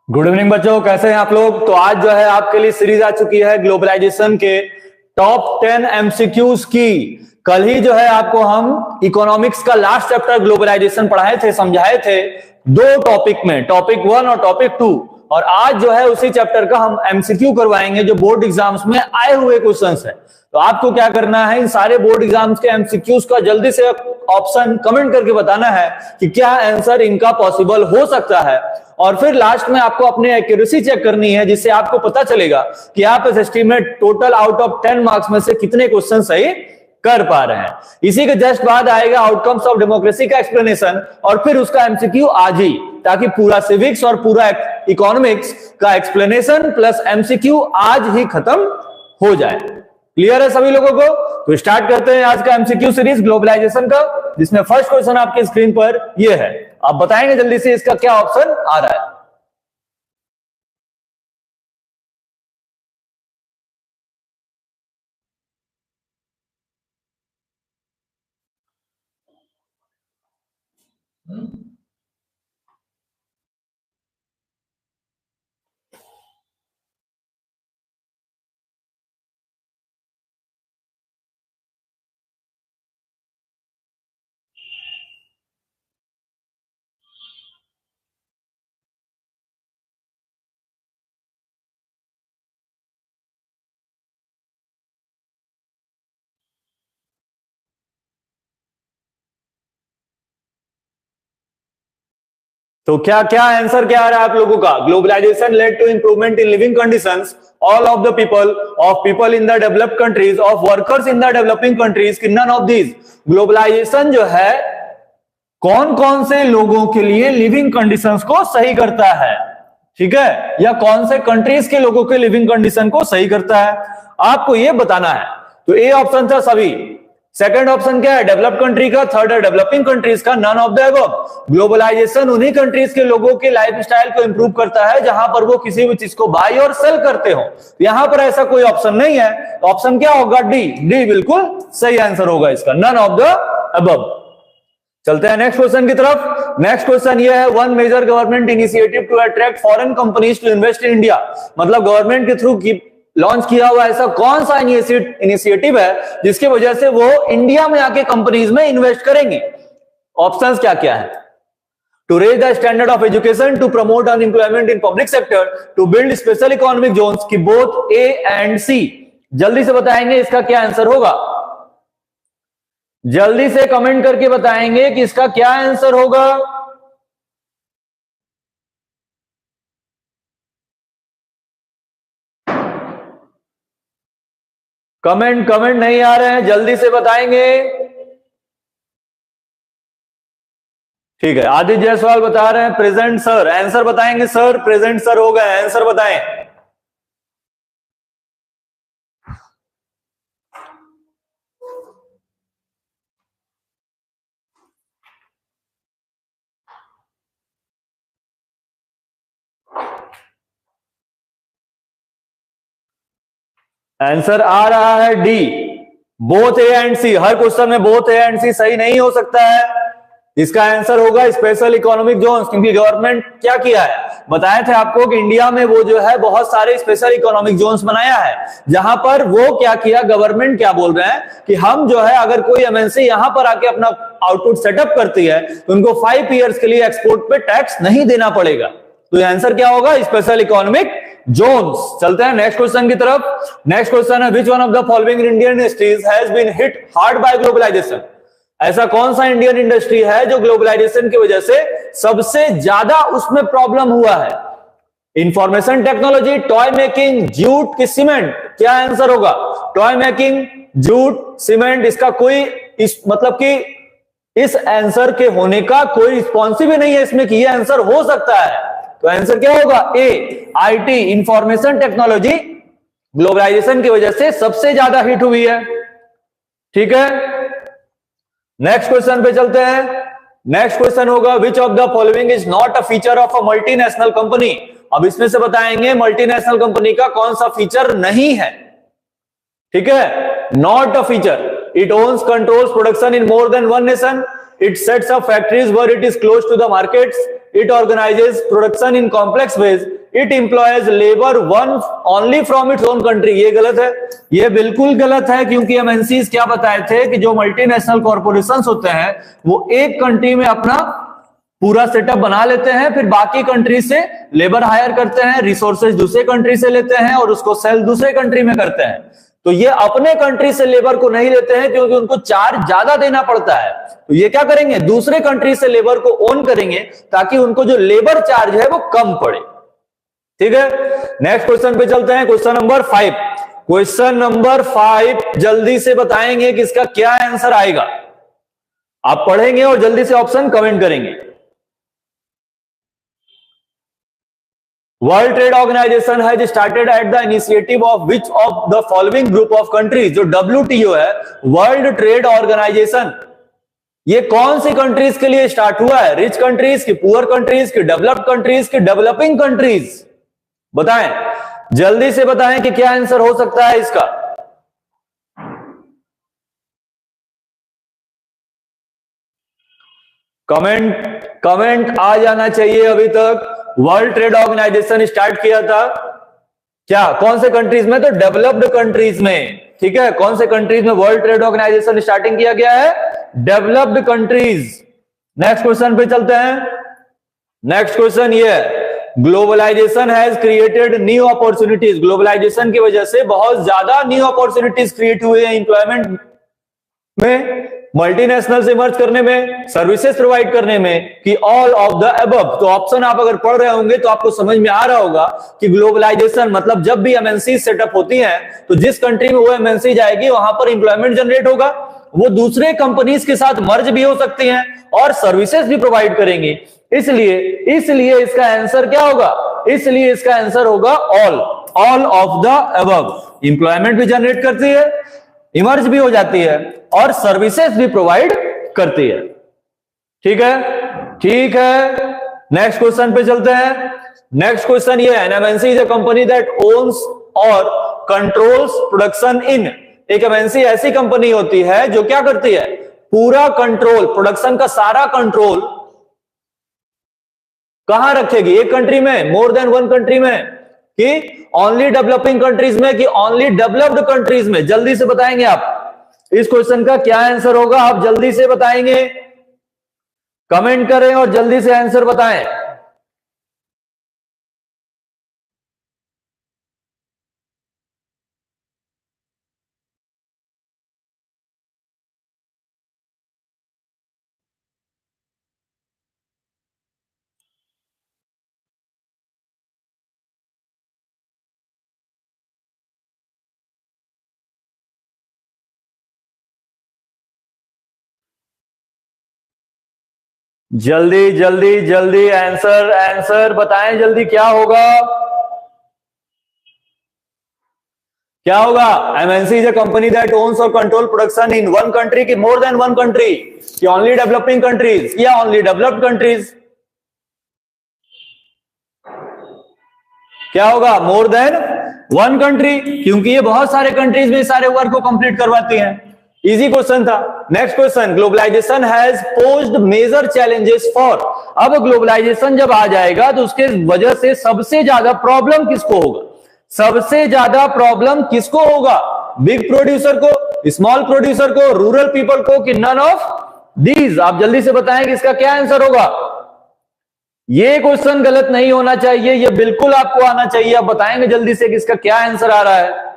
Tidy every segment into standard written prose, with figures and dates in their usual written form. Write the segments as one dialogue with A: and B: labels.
A: Good evening बच्चों, कैसे हैं आप लोग। तो आज जो है आपके लिए सीरीज आ चुकी है ग्लोबलाइजेशन के टॉप 10 एमसीक्यूज की। कल ही जो है आपको हम इकोनॉमिक्स का लास्ट चैप्टर ग्लोबलाइजेशन पढ़ाए थे, समझाए थे दो टॉपिक में, टॉपिक 1 और टॉपिक 2। और आज जो है उसी चैप्टर का हम एमसीक्यू करवाएंगे जो बोर्ड एग्जाम्स में आए हुए क्वेश्चंस है। तो आपको क्या करना है, इन सारे बोर्ड एग्जाम्स के एमसीक्यूज का जल्दी से ऑप्शन कमेंट करके बताना है कि क्या आंसर इनका पॉसिबल हो सकता है। और फिर लास्ट में आपको अपनी एक्यूरेसी चेक करनी है, जिससे आपको पता चलेगा कि आप इस estimate total out of 10 marks में से कितने क्वेश्चन सही कर पा रहे हैं। इसी के जस्ट बाद आएगा आउटकम्स ऑफ डेमोक्रेसी का एक्सप्लेनेशन और फिर उसका एमसीक्यू आज ही, ताकि पूरा सिविक्स और पूरा इकोनॉमिक्स का एक्सप्लेनेशन प्लस एमसीक्यू आज ही खत्म हो जाए। क्लियर है सभी लोगों को? तो स्टार्ट करते हैं आज का एमसीक्यू सीरीज ग्लोबलाइजेशन का, जिसमें फर्स्ट क्वेश्चन आपकी स्क्रीन पर ये है। आप बताएंगे जल्दी से इसका क्या ऑप्शन आ रहा है। तो क्या क्या आंसर क्या आ रहा है आप लोगों का। Globalization led to improvement in living conditions all of the people in the developed countries of workers in the developing countries, none of these. Globalization जो है कौन कौन से लोगों के लिए लिविंग कंडीशंस को सही करता है, ठीक है, या कौन से कंट्रीज के लोगों के लिविंग कंडीशन को सही करता है, आपको यह बताना है। तो ए ऑप्शन था सभी। सेकंड ऑप्शन क्या है, डेवलप्ड कंट्री का। थर्ड है डेवलपिंग कंट्रीज का, none of the above. Globalization उन्हीं कंट्रीज के लोगों के लाइफस्टाइल को इंप्रूव करता है जहां पर वो किसी भी चीज को बाय और सेल करते हो। यहां पर ऐसा कोई ऑप्शन नहीं है। ऑप्शन क्या होगा, डी। डी बिल्कुल सही आंसर होगा इसका, नन ऑफ द अबव। चलते हैं नेक्स्ट क्वेश्चन की तरफ। नेक्स्ट क्वेश्चन ये है, one major government initiative to attract foreign companies to invest in India. मतलब गवर्नमेंट के थ्रू लॉन्च किया हुआ ऐसा कौन सा इनिशिएटिव है जिसकी वजह से वो इंडिया में आके कंपनीज में इन्वेस्ट करेंगे। ऑप्शंस क्या क्या है। To raise the standard of education, to promote unemployment in public sector, to build special economic zones, की बोथ ए एंड सी। जल्दी से बताएंगे इसका क्या आंसर होगा। जल्दी से कमेंट करके बताएंगे कि इसका क्या आंसर होगा। कमेंट नहीं आ रहे हैं, जल्दी से बताएंगे। ठीक है, आदित्य जायसवाल बता रहे हैं प्रेजेंट सर। आंसर बताएंगे सर, प्रेजेंट सर हो गए, आंसर बताएं। आंसर आ रहा है D, both A and C. हर क्वेश्चन में बोथ ए एंड सी सही नहीं हो सकता है। इसका आंसर होगा स्पेशल इकोनॉमिक जोन्स, क्योंकि गवर्नमेंट क्या किया है, बताए थे आपको कि इंडिया में वो जो है बहुत सारे स्पेशल इकोनॉमिक जोन्स बनाया है, जहां पर वो क्या किया, गवर्नमेंट क्या बोल रहे हैं कि हम जो है अगर कोई एमएनसी यहां पर आके अपना आउटपुट सेटअप करती है तो उनको 5 ईयर्स के लिए एक्सपोर्ट पे टैक्स नहीं देना पड़ेगा। तो ये आंसर क्या होगा, स्पेशल इकोनॉमिक जोन्स। चलते हैं नेक्स्ट क्वेश्चन की तरफ। नेक्स्ट क्वेश्चन है, which one of the following Indian industries has been hit hard by globalization. ऐसा कौन सा इंडियन इंडस्ट्री है जो ग्लोबलाइजेशन की वजह से सबसे ज्यादा उसमें प्रॉब्लम हुआ है। Information technology, toy making, jute की सीमेंट। क्या आंसर होगा, टॉय मेकिंग, जूट, सीमेंट। इसका कोई मतलब कि इस आंसर के होने का कोई रिस्पॉन्सिव ही नहीं है इसमें कि यह आंसर हो सकता है। तो आंसर क्या होगा, ए, आईटी, इंफॉर्मेशन टेक्नोलॉजी ग्लोबलाइजेशन की वजह से सबसे ज्यादा हिट हुई है। ठीक है, नेक्स्ट क्वेश्चन पे चलते हैं। नेक्स्ट क्वेश्चन होगा, विच of the following is not a feature of a multinational company. अब इसमें से बताएंगे मल्टीनेशनल कंपनी का कौन सा फीचर नहीं है। ठीक है, not a feature, it owns controls production in more than one nation, it sets up factories where it is close to the markets, it organizes production in complex ways, it employs labor one only from its own country। ये गलत है, ये बिल्कुल गलत है, क्योंकि MNCs क्या बताए थे कि जो मल्टीनेशनल कॉर्पोरेशंस होते हैं वो एक कंट्री में अपना पूरा सेटअप बना लेते हैं, फिर बाकी कंट्री से लेबर हायर करते हैं, रिसोर्सेज दूसरे कंट्री से लेते हैं और उसको सेल दूसरे कंट्री में करते हैं। तो ये अपने कंट्री से लेबर को नहीं लेते हैं क्योंकि उनको चार्ज ज्यादा देना पड़ता है। तो ये क्या करेंगे, दूसरे कंट्री से लेबर को ओन करेंगे ताकि उनको जो लेबर चार्ज है वो कम पड़े। ठीक है, नेक्स्ट क्वेश्चन पे चलते हैं, क्वेश्चन नंबर 5। क्वेश्चन नंबर 5 जल्दी से बताएंगे कि इसका क्या आंसर आएगा। आप पढ़ेंगे और जल्दी से ऑप्शन कमेंट करेंगे। World Trade Organization has started at the initiative of which of the following group of countries. जो WTO है, वर्ल्ड ट्रेड ऑर्गेनाइजेशन, ये कौन सी कंट्रीज के लिए स्टार्ट हुआ है? रिच कंट्रीज की, पुअर कंट्रीज की, डेवलप्ड कंट्रीज की, डेवलपिंग कंट्रीज? बताएं, जल्दी से बताएं कि क्या आंसर हो सकता है इसका। कमेंट आ जाना चाहिए अभी तक। वर्ल्ड ट्रेड ऑर्गेनाइजेशन स्टार्ट किया था क्या, कौन से कंट्रीज में? तो डेवलप्ड कंट्रीज में। ठीक है, कौन से कंट्रीज में वर्ल्ड ट्रेड ऑर्गेनाइजेशन स्टार्टिंग किया गया है? Developed countries. नेक्स्ट क्वेश्चन पे चलते हैं। नेक्स्ट क्वेश्चन ये है, globalization has created new opportunities. Globalization की वजह से बहुत ज्यादा न्यू अपॉर्चुनिटीज क्रिएट हुए हैं एम्प्लॉयमेंट में, मल्टीनेशनल से मर्ज करने में, सर्विसेज प्रोवाइड करने में, कि ऑल ऑफ द अबव। तो ऑप्शन आप अगर पढ़ रहे होंगे तो आपको समझ में आ रहा होगा कि ग्लोबलाइजेशन मतलब जब भी एमएनसी सेटअप होती हैं तो जिस कंट्री में वो एमएनसी जाएगी वहां पर एम्प्लॉयमेंट जनरेट होगा, वो दूसरे कंपनीज के साथ मर्ज भी हो सकती हैं और सर्विसेज भी प्रोवाइड करेंगी। इसलिए इसका आंसर क्या होगा? इसलिए इसका आंसर होगा all of the above. Employment भी जनरेट करती है, इमर्ज भी हो जाती है और सर्विसेज भी प्रोवाइड करती है। ठीक है, ठीक है, नेक्स्ट क्वेश्चन पे चलते हैं। नेक्स्ट क्वेश्चन ये है, MNC is a company that owns or controls production in. एक एमएनसी ऐसी कंपनी होती है जो क्या करती है? पूरा कंट्रोल, प्रोडक्शन का सारा कंट्रोल कहां रखेगी? एक कंट्री में, मोर देन वन कंट्री में, कि ओनली डेवलपिंग कंट्रीज में, कि ओनली डेवलप्ड कंट्रीज में? जल्दी से बताएंगे आप इस क्वेश्चन का क्या आंसर होगा। आप जल्दी से बताएंगे, कमेंट करें और जल्दी से आंसर बताएं। जल्दी जल्दी जल्दी आंसर बताएं, जल्दी क्या होगा? क्या होगा? MNC is a company that owns और control production in one country, की मोर देन वन कंट्री, की ओनली डेवलपिंग कंट्रीज या ओनली डेवलप्ड कंट्रीज? क्या होगा? मोर देन वन कंट्री, क्योंकि ये बहुत सारे कंट्रीज में सारे वर्क को कंप्लीट करवाती हैं। इजी क्वेश्चन था। Next question, globalization has posed major challenges for. अब ग्लोबलाइजेशन जब आ जाएगा तो उसके वजह से सबसे ज्यादा प्रॉब्लम किसको होगा? सबसे ज्यादा प्रॉब्लम किसको होगा? बिग प्रोड्यूसर को, स्मॉल प्रोड्यूसर को, रूरल पीपल को, कि नन ऑफ दीज? आप जल्दी से बताएं कि इसका क्या आंसर होगा। ये क्वेश्चन गलत नहीं होना चाहिए, ये बिल्कुल आपको आना चाहिए। आप बताएंगे जल्दी से कि इसका क्या आंसर आ रहा है।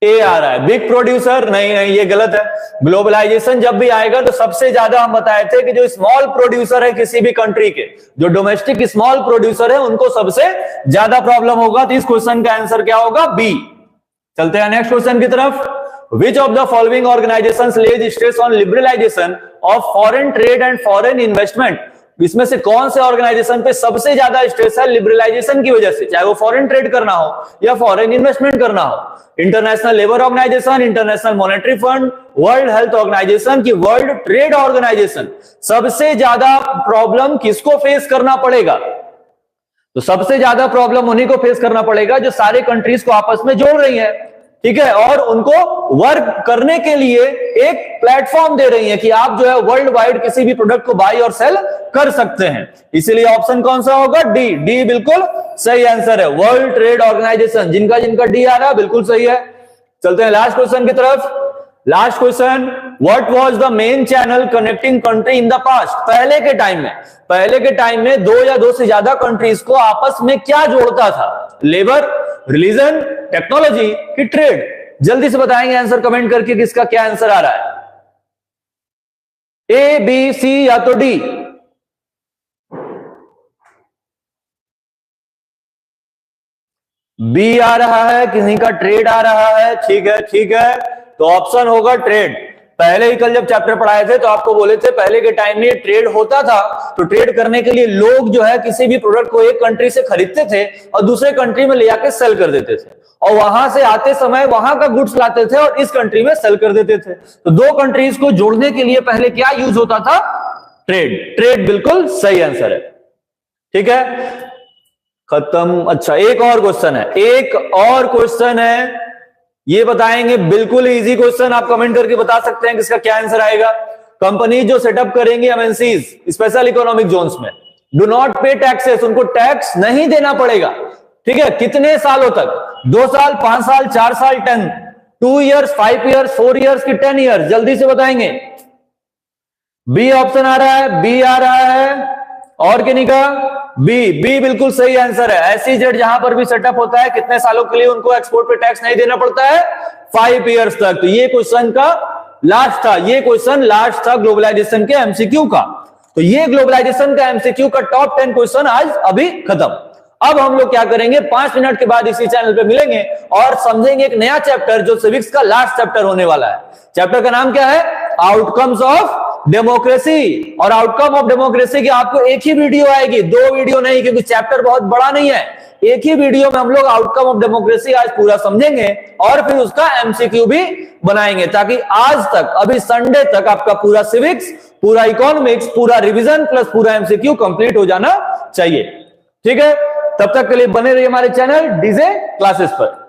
A: ए आ रहा है, बिग प्रोड्यूसर। नहीं, ये गलत है। ग्लोबलाइजेशन जब भी आएगा तो सबसे ज्यादा हम बताए थे कि जो स्मॉल प्रोड्यूसर है किसी भी कंट्री के, जो डोमेस्टिक स्मॉल प्रोड्यूसर है, उनको सबसे ज्यादा प्रॉब्लम होगा। तो इस क्वेश्चन का आंसर क्या होगा? बी। चलते हैं नेक्स्ट क्वेश्चन की तरफ। Which of the following organizations lays stress on liberalization of foreign trade and foreign investment? इसमें से कौन से ऑर्गेनाइजेशन पे सबसे ज्यादा स्ट्रेस है लिबरलाइजेशन की वजह से, चाहे वो फॉरेन ट्रेड करना हो या फॉरेन इन्वेस्टमेंट करना हो? International Labour Organization, International Monetary Fund, World Health Organization की वर्ल्ड ट्रेड ऑर्गेनाइजेशन? सबसे ज्यादा प्रॉब्लम किसको फेस करना पड़ेगा? तो सबसे ज्यादा प्रॉब्लम उन्हीं को फेस करना पड़ेगा जो सारे कंट्रीज को आपस में जोड़ रही है, ठीक है, और उनको वर्क करने के लिए एक प्लेटफॉर्म दे रही है कि आप जो है वर्ल्ड वाइड किसी भी प्रोडक्ट को बाई और सेल कर सकते हैं। इसीलिए ऑप्शन कौन सा होगा? डी। डी बिल्कुल सही आंसर है, वर्ल्ड ट्रेड ऑर्गेनाइजेशन। जिनका जिनका डी आ रहा है बिल्कुल सही है। चलते हैं लास्ट क्वेश्चन की तरफ। Last question, what was the main channel connecting country in the past? पहले के टाइम में दो या दो से ज्यादा कंट्रीज को आपस में क्या जोड़ता था? लेबर, रिलीजन, टेक्नोलॉजी की ट्रेड? जल्दी से बताएंगे आंसर कमेंट करके किसका क्या आंसर आ रहा है। ए, बी, सी या तो डी? बी आ रहा है, किसी का ट्रेड आ रहा है। ठीक है, ठीक है, तो ऑप्शन होगा ट्रेड। पहले ही कल जब चैप्टर पढ़ाए थे तो आपको बोले थे पहले के टाइम में ट्रेड होता था, तो ट्रेड करने के लिए लोग जो है किसी भी प्रोडक्ट को एक कंट्री से खरीदते थे और दूसरे कंट्री में ले जाकर सेल कर देते थे, और वहां से आते समय वहां का गुड्स लाते थे और इस कंट्री में सेल कर देते थे। तो दो कंट्रीज को जोड़ने के लिए पहले क्या यूज होता था? ट्रेड। ट्रेड बिल्कुल सही आंसर है। ठीक है, खत्म। अच्छा, एक और क्वेश्चन है, ये बताएंगे, बिल्कुल इजी क्वेश्चन। आप कमेंट करके बता सकते हैं किसका क्या आंसर आएगा। कंपनी जो सेटअप करेंगे एमएनसीज स्पेशल इकोनॉमिक जोन्स में, डू नॉट पे टैक्सेस, उनको टैक्स नहीं देना पड़ेगा। ठीक है, कितने सालों तक? 2 साल, 5 साल, 4 साल, 10, 2 इयर्स, 5 इयर्स, 4 इयर्स की 10 इयर्स? जल्दी से बताएंगे। बी ऑप्शन आ रहा है, बी आ रहा है, और किन्हीं का? बी बिल्कुल सही आंसर है। एसईजेड जहां पर भी सेटअप होता है कितने सालों के लिए उनको एक्सपोर्ट पे टैक्स नहीं देना पड़ता है? 5 इयर्स तक। तो ये क्वेश्चन का लास्ट था, ये क्वेश्चन लास्ट था ग्लोबलाइजेशन के एमसीक्यू का। तो ये ग्लोबलाइजेशन का एमसीक्यू का टॉप 10 क्वेश्चन आज अभी खत्म। अब हम लोग क्या करेंगे, 5 मिनट के बाद इसी चैनल पे मिलेंगे और समझेंगे एक नया चैप्टर जो सिविक्स का लास्ट चैप्टर होने वाला है। चैप्टर का नाम क्या है? Outcomes of democracy. और आउटकम ऑफ डेमोक्रेसी की आपको एक ही वीडियो आएगी, 2 वीडियो नहीं, क्योंकि चैप्टर बहुत बड़ा नहीं है। एक ही वीडियो में हम लोग आउटकम ऑफ डेमोक्रेसी आज पूरा समझेंगे और फिर उसका एमसीक्यू भी बनाएंगे, ताकि आज तक, अभी संडे तक आपका पूरा सिविक्स, पूरा इकोनॉमिक्स, पूरा रिवीजन प्लस पूरा एमसीक्यू कंप्लीट हो जाना चाहिए। ठीक है, तब तक के लिए बने रहिए हमारे चैनल डीजे क्लासेस पर।